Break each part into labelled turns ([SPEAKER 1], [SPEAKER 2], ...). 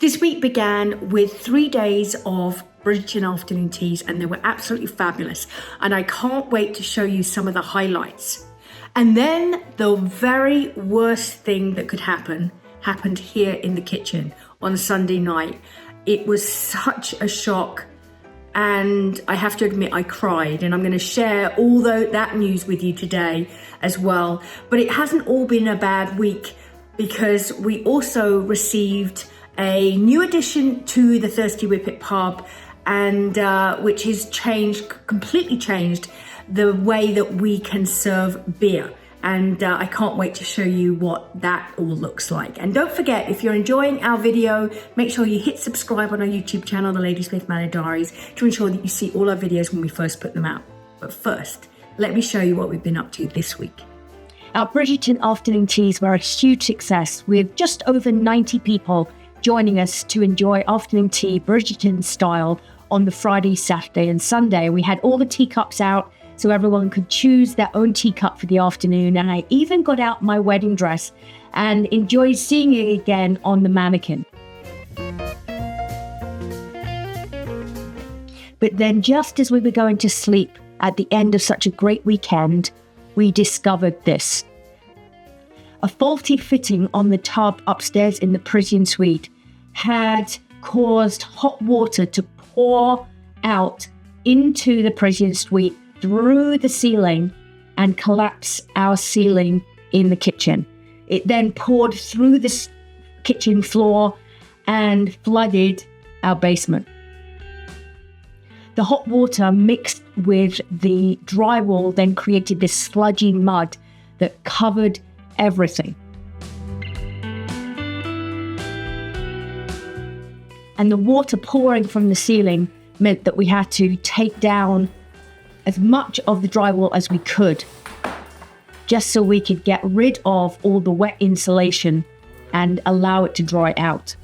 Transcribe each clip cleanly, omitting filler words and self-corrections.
[SPEAKER 1] This week began with 3 days of Bridgerton Afternoon Teas, and they were absolutely fabulous. And I can't wait to show you some of the highlights. And then the very worst thing that could happen happened here in the kitchen on Sunday night. It was such a shock, and I have to admit I cried, and I'm going to share all that news with you today as well. But it hasn't all been a bad week, because we also received a new addition to the Thirsty Whippet Pub, and which has completely changed the way that we can serve beer. And I can't wait to show you what that all looks like. And don't forget, if you're enjoying our video, make sure you hit subscribe on our YouTube channel, The Ladysmith Manor Diaries, to ensure that you see all our videos when we first put them out. But first, let me show you what we've been up to this week.
[SPEAKER 2] Our Bridgerton Afternoon Teas were a huge success, with just over 90 people joining us to enjoy afternoon tea Bridgerton style on the Friday, Saturday and Sunday. We had all the teacups out so everyone could choose their own teacup for the afternoon, and I even got out my wedding dress and enjoyed seeing it again on the mannequin. But then, just as we were going to sleep at the end of such a great weekend, we discovered this. A faulty fitting on the tub upstairs in the Parisian suite had caused hot water to pour out into the Parisian suite through the ceiling and collapse our ceiling in the kitchen. It then poured through the kitchen floor and flooded our basement. The hot water mixed with the drywall then created this sludgy mud that covered everything. And the water pouring from the ceiling meant that we had to take down as much of the drywall as we could, just so we could get rid of all the wet insulation and allow it to dry out.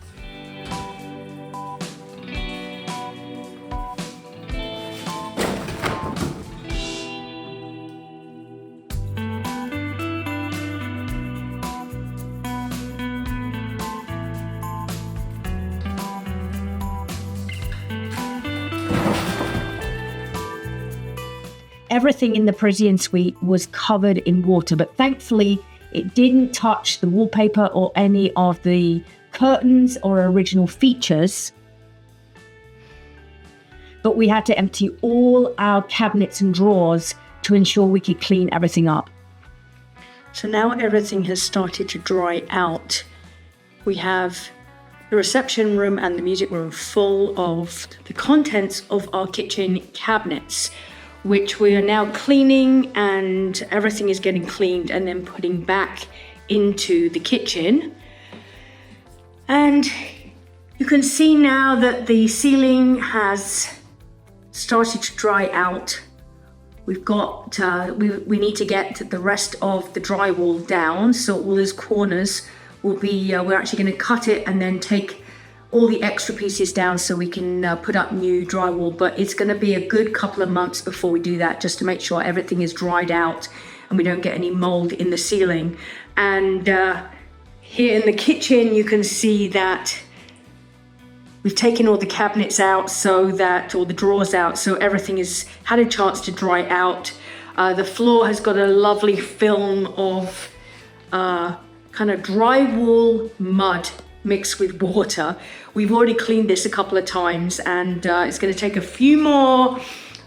[SPEAKER 2] Everything in the Parisian suite was covered in water, but thankfully it didn't touch the wallpaper or any of the curtains or original features. But we had to empty all our cabinets and drawers to ensure we could clean everything up. So now everything has started to dry out. We have the reception room and the music room full of the contents of our kitchen cabinets, which we are now cleaning, and everything is getting cleaned and then putting back into the kitchen. And you can see now that the ceiling has started to dry out. We've got, we need to get the rest of the drywall down, so all those corners will be, we're actually going to cut it and then take all the extra pieces down so we can put up new drywall. But it's going to be a good couple of months before we do that, just to make sure everything is dried out and we don't get any mold in the ceiling. And here in the kitchen, you can see that we've taken all the cabinets out, so that all the drawers out, so everything has had a chance to dry out. The floor has got a lovely film of kind of drywall mud mixed with water. We've already cleaned this a couple of times, and it's going to take a few more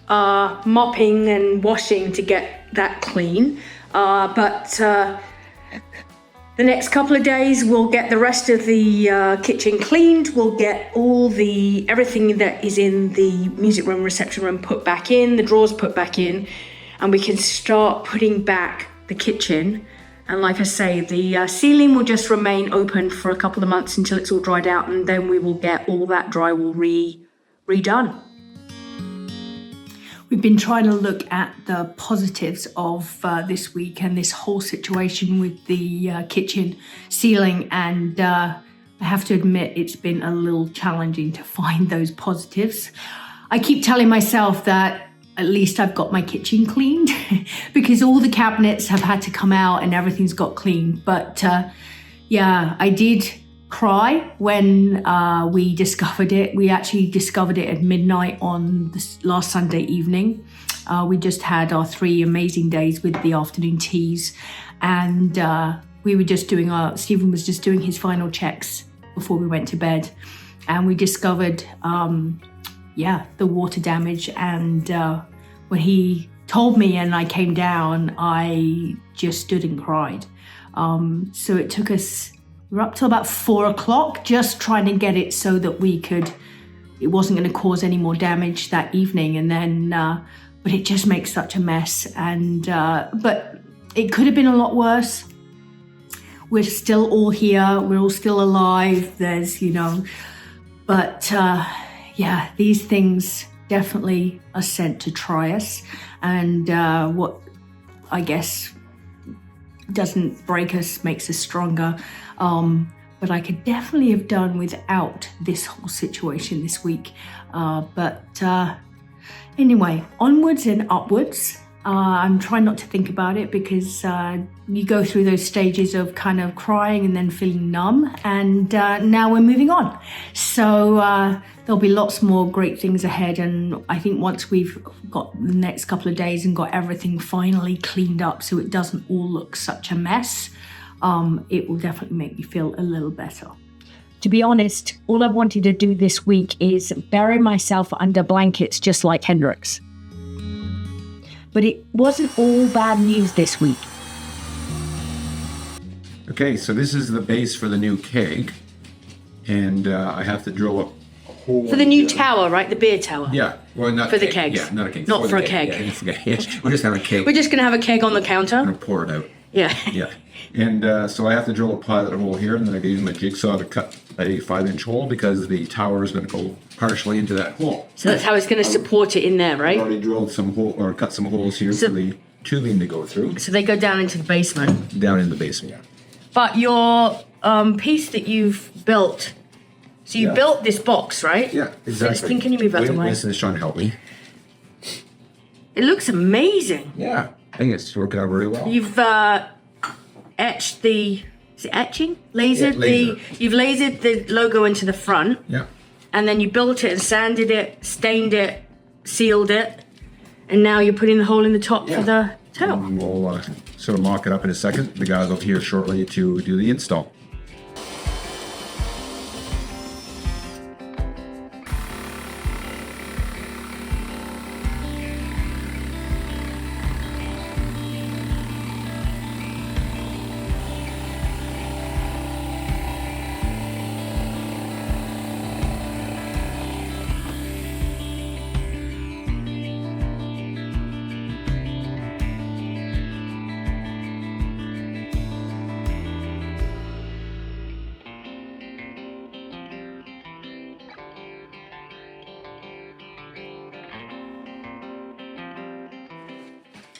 [SPEAKER 2] mopping and washing to get that clean. But the next couple of days we'll get the rest of the kitchen cleaned. We'll get everything that is in the music room, reception room put back in, the drawers put back in, and we can start putting back the kitchen. And like I say, the ceiling will just remain open for a couple of months until it's all dried out, and then we will get all that drywall redone. We've been trying to look at the positives of this week and this whole situation with the kitchen ceiling, and I have to admit it's been a little challenging to find those positives. I keep telling myself that at least I've got my kitchen cleaned because all the cabinets have had to come out and everything's got cleaned. But yeah, I did
[SPEAKER 1] cry when we discovered it. We actually discovered it at midnight on this last Sunday evening. We just had our 3 amazing days with the afternoon teas, and we were just doing Stephen was just doing his final checks before we went to bed, and we discovered, the water damage. And when he told me and I came down, I just stood and cried. So it took us, we're up till about 4 o'clock, just trying to get it so that it wasn't going to cause any more damage that evening. And then, but it just makes such a mess. And, but it could have been a lot worse. We're still all here. We're all still alive. There's, but these things definitely are sent to try us. And what I guess doesn't break us makes us stronger. But I could definitely have done without this whole situation this week. Anyway, onwards and upwards. I'm trying not to think about it because you go through those stages of kind of crying and then feeling numb, and now we're moving on. So there'll be lots more great things ahead, and I think once we've got the next couple of days and got everything finally cleaned up so it doesn't all look such a mess, it will definitely make me feel a little better.
[SPEAKER 2] To be honest, all I wanted to do this week is bury myself under blankets just like Hendrix. But it wasn't all bad news this week.
[SPEAKER 3] Okay, so this is the base for the new keg, and I have to drill a hole.
[SPEAKER 2] For the new tower, right? The beer tower.
[SPEAKER 3] Yeah, well, not
[SPEAKER 2] for the
[SPEAKER 3] keg.
[SPEAKER 2] kegs.
[SPEAKER 3] Yeah, not a keg.
[SPEAKER 2] Not for a keg.
[SPEAKER 3] Yeah, we're just having a keg.
[SPEAKER 2] We're just going to have a keg on the counter.
[SPEAKER 3] I'm going to pour it out.
[SPEAKER 2] Yeah.
[SPEAKER 3] Yeah, and so I have to drill a pilot hole here, and then I can use my jigsaw to cut a 5-inch hole because the tower is going to go partially into that hole.
[SPEAKER 2] So that's how it's going to support it in there, right?
[SPEAKER 3] I've already drilled some hole or cut some holes here for the tubing to go through.
[SPEAKER 2] So they go down into the basement.
[SPEAKER 3] Down in the basement. Yeah.
[SPEAKER 2] But your piece that you've built, so you built this box, right?
[SPEAKER 3] Yeah, exactly.
[SPEAKER 2] Can you move out of the way?
[SPEAKER 3] Winston is trying to help me.
[SPEAKER 2] It looks amazing.
[SPEAKER 3] Yeah, I think it's working out very well.
[SPEAKER 2] You've etched the, is it etching? Lasered you've lasered the logo into the front.
[SPEAKER 3] Yeah.
[SPEAKER 2] And then you built it and sanded it, stained it, sealed it, and now you're putting the hole in the top for the tower.
[SPEAKER 3] We'll sort of mock it up in a second. The guys will be here shortly to do the install.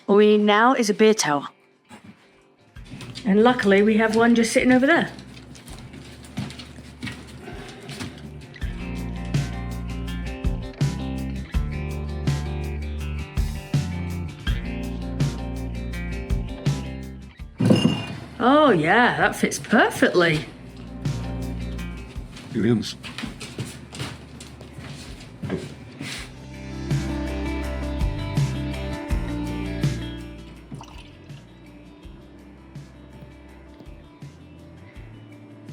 [SPEAKER 2] What we need now is a beer tower. And luckily we have one just sitting over there. Oh yeah, that fits perfectly.
[SPEAKER 3] It is.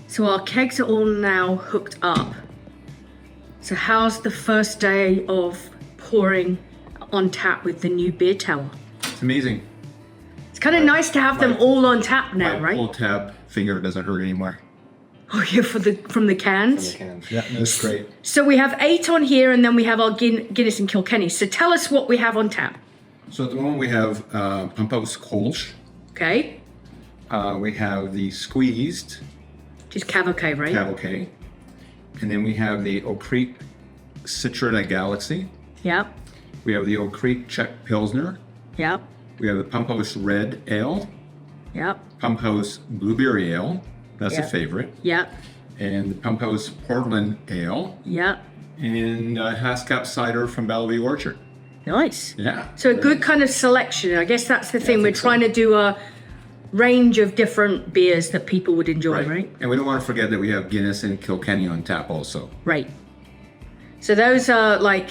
[SPEAKER 2] So our kegs are all now hooked up. So how's the first day of pouring on tap with the new beer tower?
[SPEAKER 3] It's amazing.
[SPEAKER 2] It's kind of nice to have them all on tap now,
[SPEAKER 3] My
[SPEAKER 2] right?
[SPEAKER 3] pull tab finger doesn't hurt anymore.
[SPEAKER 2] Oh yeah, from the cans?
[SPEAKER 3] Yeah, that's great.
[SPEAKER 2] So we have 8 on here, and then we have our Guinness and Kilkenny. So tell us what we have on tap.
[SPEAKER 3] So at the moment we have Pump House Kolsch.
[SPEAKER 2] Okay.
[SPEAKER 3] We have the squeezed
[SPEAKER 2] Just Cavalcade, right?
[SPEAKER 3] Cavalcade. And then we have the Oak Creek Citrina Galaxy.
[SPEAKER 2] Yep.
[SPEAKER 3] We have the Oak Creek Czech Pilsner.
[SPEAKER 2] Yep.
[SPEAKER 3] We have the Pump House Red Ale.
[SPEAKER 2] Yep.
[SPEAKER 3] Pump House Blueberry Ale. That's a favorite.
[SPEAKER 2] Yep.
[SPEAKER 3] And the Pump House Portland Ale.
[SPEAKER 2] Yep.
[SPEAKER 3] And Haskap Cider from Bellevue Orchard.
[SPEAKER 2] Nice.
[SPEAKER 3] Yeah.
[SPEAKER 2] So a good kind of selection. I guess that's the thing. We're trying to do range of different beers that people would enjoy, right?
[SPEAKER 3] And we don't want to forget that we have Guinness and Kilkenny on tap also.
[SPEAKER 2] Right. So those are like,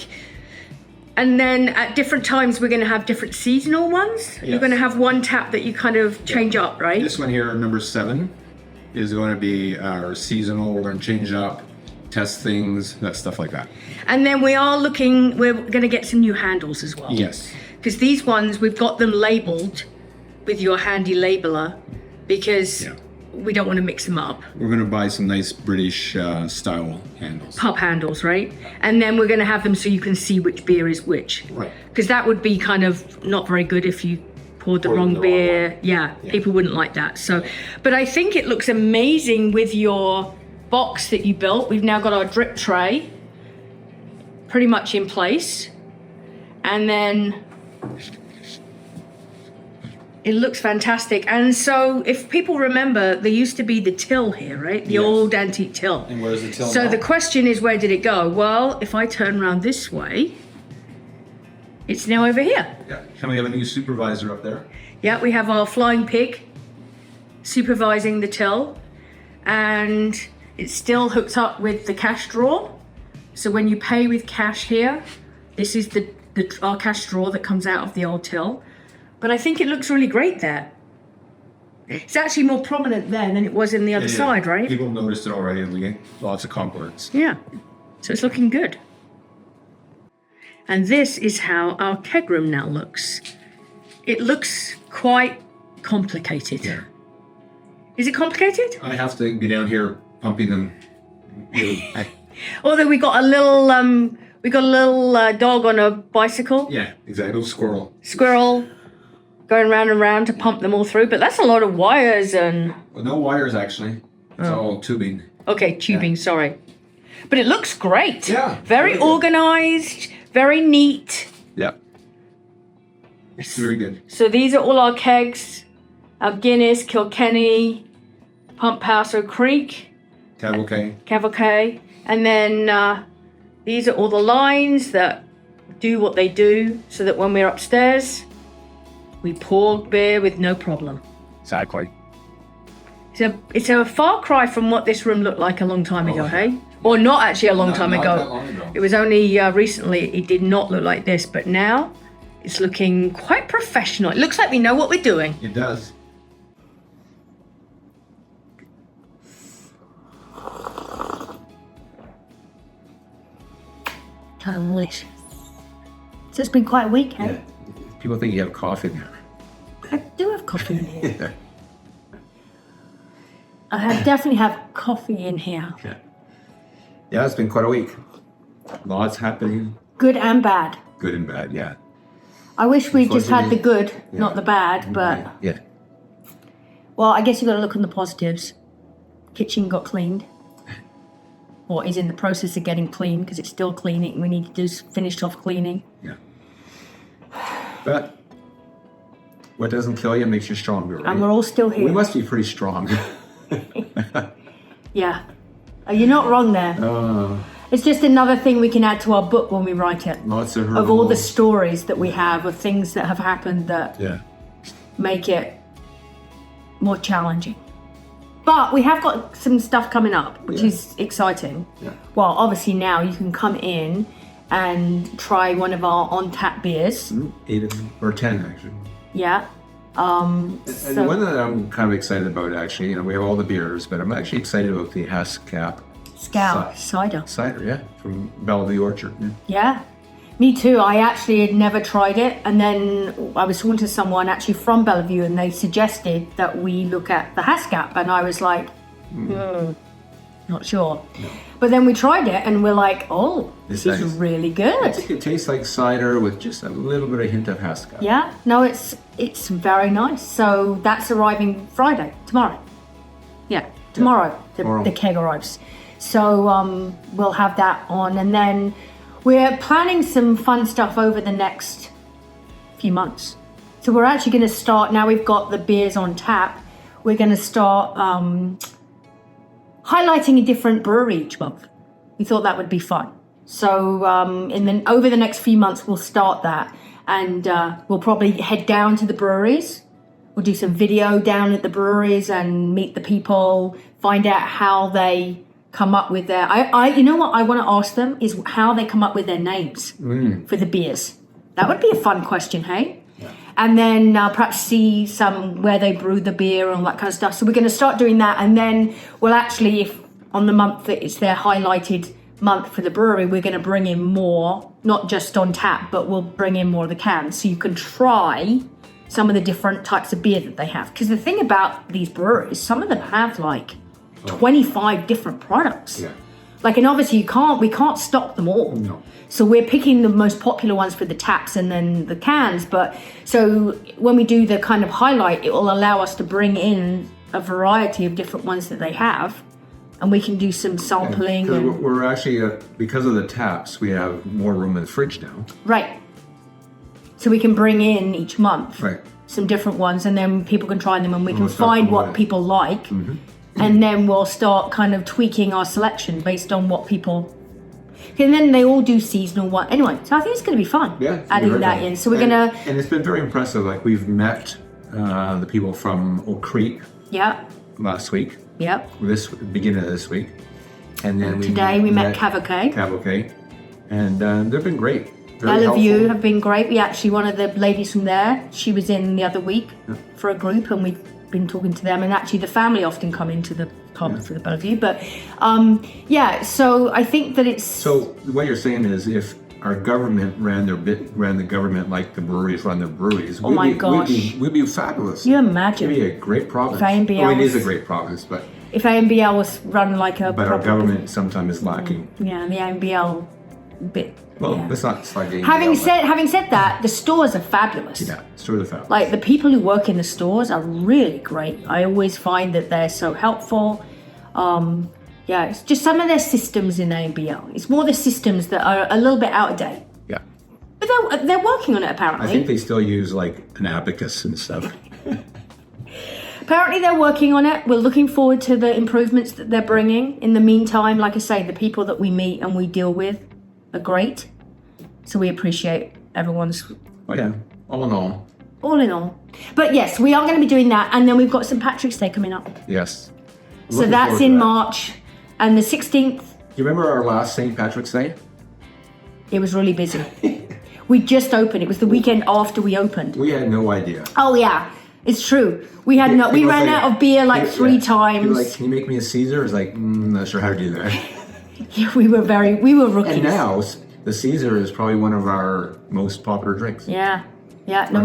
[SPEAKER 2] and then at different times we're going to have different seasonal ones. You're going to have one tap that you kind of change up, right?
[SPEAKER 3] This one here, number 7, is going to be our seasonal. We're going to change up, test things, that stuff like that.
[SPEAKER 2] And then we're going to get some new handles as well.
[SPEAKER 3] Yes.
[SPEAKER 2] Because these ones, we've got them labeled with your handy labeler because we don't want to mix them up.
[SPEAKER 3] We're going to buy some nice British style handles.
[SPEAKER 2] Pub handles, right? And then we're going to have them so you can see which beer is which.
[SPEAKER 3] Right.
[SPEAKER 2] Because that would be kind of not very good if you poured the wrong beer. Yeah, people wouldn't like that. So, but I think it looks amazing with your box that you built. We've now got our drip tray pretty much in place. And then it looks fantastic. And so if people remember, there used to be the till here, right? The old antique till.
[SPEAKER 3] And where's the till
[SPEAKER 2] So
[SPEAKER 3] now?
[SPEAKER 2] the question is, where did it go? Well, if I turn around this way, it's now over here.
[SPEAKER 3] Yeah. And we have a new supervisor up there.
[SPEAKER 2] Yeah, we have our flying pig supervising the till. And it's still hooked up with the cash drawer. So when you pay with cash here, this is our cash drawer that comes out of the old till. But I think it looks really great there. It's actually more prominent there than it was in the other side, right?
[SPEAKER 3] People noticed it already, and we get lots of compliments.
[SPEAKER 2] Yeah. So it's looking good. And this is how our keg room now looks. It looks quite complicated.
[SPEAKER 3] Yeah.
[SPEAKER 2] Is it complicated?
[SPEAKER 3] I have to be down here pumping them.
[SPEAKER 2] Although we got a little dog on a bicycle.
[SPEAKER 3] Yeah, exactly. Little squirrel.
[SPEAKER 2] Squirrel going round and round to pump them all through. But that's a lot of wires and...
[SPEAKER 3] Well, no wires, actually. It's all tubing.
[SPEAKER 2] Okay, tubing, sorry. But it looks great.
[SPEAKER 3] Yeah.
[SPEAKER 2] Very organized, very neat.
[SPEAKER 3] Yeah. It's very good.
[SPEAKER 2] So these are all our kegs. Our Guinness, Kilkenny, Pump House, Oak Creek. Cavalcade. And then these are all the lines that do what they do so that when we're upstairs, we pour beer with no problem.
[SPEAKER 3] Exactly.
[SPEAKER 2] It's a far cry from what this room looked like a long time ago, hey? Or not actually a long time
[SPEAKER 3] not
[SPEAKER 2] ago.
[SPEAKER 3] that long ago.
[SPEAKER 2] It was only recently it did not look like this, but now it's looking quite professional. It looks like we know what we're doing.
[SPEAKER 3] It does.
[SPEAKER 1] Delicious. So it's been quite a week, eh?
[SPEAKER 3] Yeah. People think you have coffee in there.
[SPEAKER 1] I do have coffee in here. Definitely have coffee in here.
[SPEAKER 3] Yeah, it's been quite a week. Lots happening.
[SPEAKER 1] Good and bad.
[SPEAKER 3] Good and bad, yeah.
[SPEAKER 1] I wish we just had the good, not the bad, but...
[SPEAKER 3] Yeah.
[SPEAKER 1] Well, I guess you've got to look on the positives. Kitchen got cleaned. Or is in the process of getting cleaned because it's still cleaning. We need to just finish off cleaning.
[SPEAKER 3] Yeah. But what doesn't kill you makes you stronger, right?
[SPEAKER 1] And we're all still here.
[SPEAKER 3] We must be pretty strong.
[SPEAKER 1] Yeah. You're not wrong there. It's just another thing we can add to our book when we write it.
[SPEAKER 3] Lots of
[SPEAKER 1] Of all the stories that we have, of things that have happened that make it more challenging. But we have got some stuff coming up, which is exciting.
[SPEAKER 3] Yeah.
[SPEAKER 1] Well, obviously now you can come in and try one of our on-tap beers.
[SPEAKER 3] 8 or 10, actually.
[SPEAKER 1] Yeah.
[SPEAKER 3] And the one that I'm kind of excited about, actually, we have all the beers, but I'm actually excited about the Haskap
[SPEAKER 1] Scout cider.
[SPEAKER 3] Cider, from Bellevue Orchard.
[SPEAKER 1] Yeah. Me too. I actually had never tried it. And then I was talking to someone actually from Bellevue and they suggested that we look at the Haskap. And I was like, not sure. No. But then we tried it and we're like, oh, this is really good.
[SPEAKER 3] I think it tastes like cider with just a little bit of hint of Haskap.
[SPEAKER 1] Yeah. No, it's very nice. So that's arriving Friday, tomorrow. Yeah, tomorrow. The keg arrives. So we'll have that on. And then we're planning some fun stuff over the next few months. So we're actually going to start, now we've got the beers on tap, we're going to start highlighting a different brewery each month. We thought that would be fun. So over the next few months, we'll start that. And we'll probably head down to the breweries We'll do some video down at the breweries and meet the people, find out how they come up with their... you know what I want to ask them is how they come up with their names for the beers. That would be a fun question, hey? Yeah. And then perhaps see some where they brew the beer and all that kind of stuff. So we're going to start doing that, and then we'll actually, if on the month that it's their highlighted month for the brewery, we're going to bring in more, not just on tap, but we'll bring in more of the cans so you can try some of the different types of beer that they have. Because the thing about these breweries, some of them have like 25 different products.
[SPEAKER 3] Yeah.
[SPEAKER 1] Like, and obviously we can't stock them all.
[SPEAKER 3] No.
[SPEAKER 1] So we're picking the most popular ones for the taps and then the cans. But so when we do the kind of highlight, it will allow us to bring in a variety of different ones that they have. And we can do some sampling.
[SPEAKER 3] Yeah, we're actually, because of the taps, we have more room in the fridge now.
[SPEAKER 1] Right. So we can bring in each month some different ones, and then people can try them, and we can find what people like. Mm-hmm. And then we'll start kind of tweaking our selection based on what people... And then they all do seasonal one. Anyway, so I think it's going to be fun adding that in. So we're going to...
[SPEAKER 3] And it's been very impressive. Like, we've met the people from Oak Creek last week.
[SPEAKER 1] Yep.
[SPEAKER 3] This beginning of this week. And then
[SPEAKER 1] today we met Cavoquet.
[SPEAKER 3] And they've been great.
[SPEAKER 1] Bellevue have been great. We actually, one of the ladies from there, she was in the other week for a group, and we've been talking to them. And actually the family often come into the pub for the Bellevue. But so I think that it's...
[SPEAKER 3] So what you're saying is, if our government ran the government like the breweries run the breweries, we'd be fabulous.
[SPEAKER 1] You imagine.
[SPEAKER 3] It'd be a great province.
[SPEAKER 1] If AMBL
[SPEAKER 3] well, it is a great province, but...
[SPEAKER 1] If AMBL was run like a...
[SPEAKER 3] But our government sometimes is lacking.
[SPEAKER 1] Yeah, the AMBL bit...
[SPEAKER 3] Well, it's not like AMBL.
[SPEAKER 1] Having said that, the stores are fabulous.
[SPEAKER 3] Yeah, stores are fabulous.
[SPEAKER 1] Like, the people who work in the stores are really great. I always find that they're so helpful. It's just some of their systems in AMBL. It's more the systems that are a little bit out of date.
[SPEAKER 3] Yeah.
[SPEAKER 1] But they're working on it, apparently.
[SPEAKER 3] I think they still use, like, an abacus and stuff.
[SPEAKER 1] Apparently they're working on it. We're looking forward to the improvements that they're bringing. In the meantime, like I say, the people that we meet and we deal with are great. So we appreciate everyone's...
[SPEAKER 3] Oh, yeah. All in all.
[SPEAKER 1] All in all. But yes, we are going to be doing that. And then we've got St. Patrick's Day coming up.
[SPEAKER 3] Yes.
[SPEAKER 1] So that's in March. And the 16th...
[SPEAKER 3] Do you remember our last St. Patrick's Day?
[SPEAKER 1] It was really busy. We just opened. It was the weekend after we opened.
[SPEAKER 3] We had no idea.
[SPEAKER 1] Oh, yeah. It's true. We ran out of beer like 3 times.
[SPEAKER 3] He was like, can you make me a Caesar? I was like, not sure how to do that.
[SPEAKER 1] Yeah, we were rookies.
[SPEAKER 3] And now, the Caesar is probably one of our most popular drinks.
[SPEAKER 1] Yeah. No,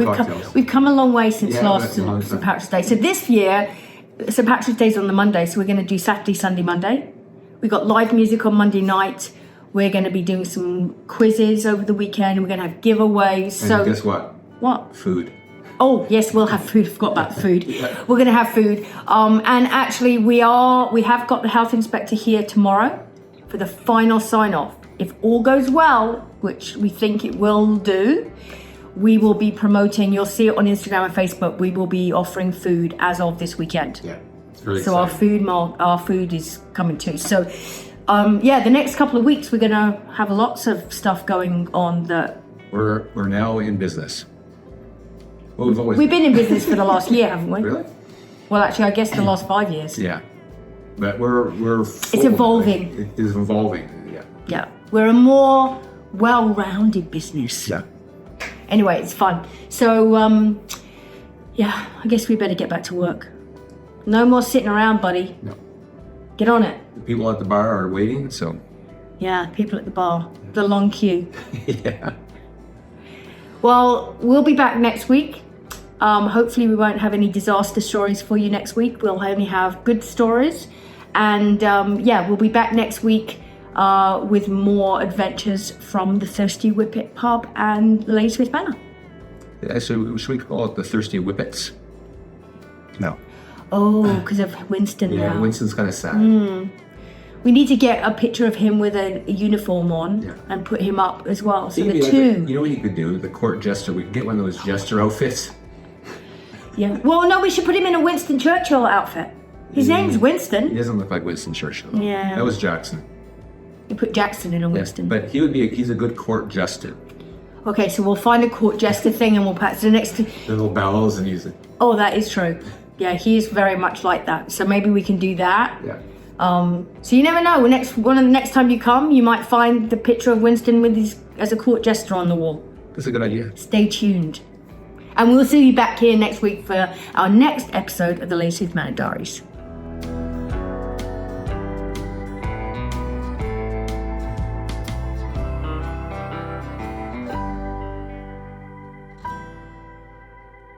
[SPEAKER 1] we've come a long way since last St. Patrick's Day. So this year, St. Patrick's Day's on the Monday, so we're going to do Saturday, Sunday, Monday. We've got live music on Monday night. We're going to be doing some quizzes over the weekend. We're going to have giveaways.
[SPEAKER 3] And guess what?
[SPEAKER 1] What?
[SPEAKER 3] Food.
[SPEAKER 1] Oh, yes, we'll have food. I forgot about the food. We're going to have food. And actually, we have got the health inspector here tomorrow for the final sign-off. If all goes well, which we think it will do, we will be promoting, you'll see it on Instagram and Facebook, we will be offering food as of this weekend.
[SPEAKER 3] Yeah, it's really
[SPEAKER 1] so
[SPEAKER 3] exciting.
[SPEAKER 1] our food is coming too. So, the next couple of weeks, we're going to have lots of stuff going on that...
[SPEAKER 3] We're now in business. Well,
[SPEAKER 1] we've been in business for the last year, haven't we?
[SPEAKER 3] Really?
[SPEAKER 1] Well, actually, I guess the last 5 years.
[SPEAKER 3] Yeah. But we're
[SPEAKER 1] it's evolving.
[SPEAKER 3] It is evolving, yeah.
[SPEAKER 1] Yeah. We're a more well-rounded business.
[SPEAKER 3] Yeah.
[SPEAKER 1] Anyway, it's fun. So, I guess we better get back to work. No more sitting around, buddy.
[SPEAKER 3] No.
[SPEAKER 1] Get on it.
[SPEAKER 3] The people at the bar are waiting, so...
[SPEAKER 1] Yeah, people at the bar. The long queue.
[SPEAKER 3] Yeah.
[SPEAKER 1] Well, we'll be back next week. Hopefully we won't have any disaster stories for you next week. We'll only have good stories. And we'll be back next week with more adventures from the Thirsty Whippet Pub and the Lady Smith Manor.
[SPEAKER 3] Yeah, so should we call it the Thirsty Whippets? No.
[SPEAKER 1] Oh, because of Winston now.
[SPEAKER 3] Yeah, Winston's kind of sad.
[SPEAKER 1] We need to get a picture of him with a uniform on and put him up as well. So the two...
[SPEAKER 3] You know what you could do? The court jester, we could get one of those jester outfits.
[SPEAKER 1] Yeah. Well, no, we should put him in a Winston Churchill outfit. His name's Winston.
[SPEAKER 3] He doesn't look like Winston Churchill.
[SPEAKER 1] Yeah.
[SPEAKER 3] That was Jackson.
[SPEAKER 1] You put Jackson in a Winston.
[SPEAKER 3] But he's a good court jester.
[SPEAKER 1] Okay, so we'll find a court jester thing and we'll patch the next.
[SPEAKER 3] The little bellows and use it.
[SPEAKER 1] Oh, that is true. Yeah, he is very much like that. So maybe we can do that.
[SPEAKER 3] Yeah.
[SPEAKER 1] So you never know. Next time you come, you might find the picture of Winston with his as a court jester on the wall.
[SPEAKER 3] That's a good idea.
[SPEAKER 1] Stay tuned. And we'll see you back here next week for our next episode of the Lady Manor Diaries.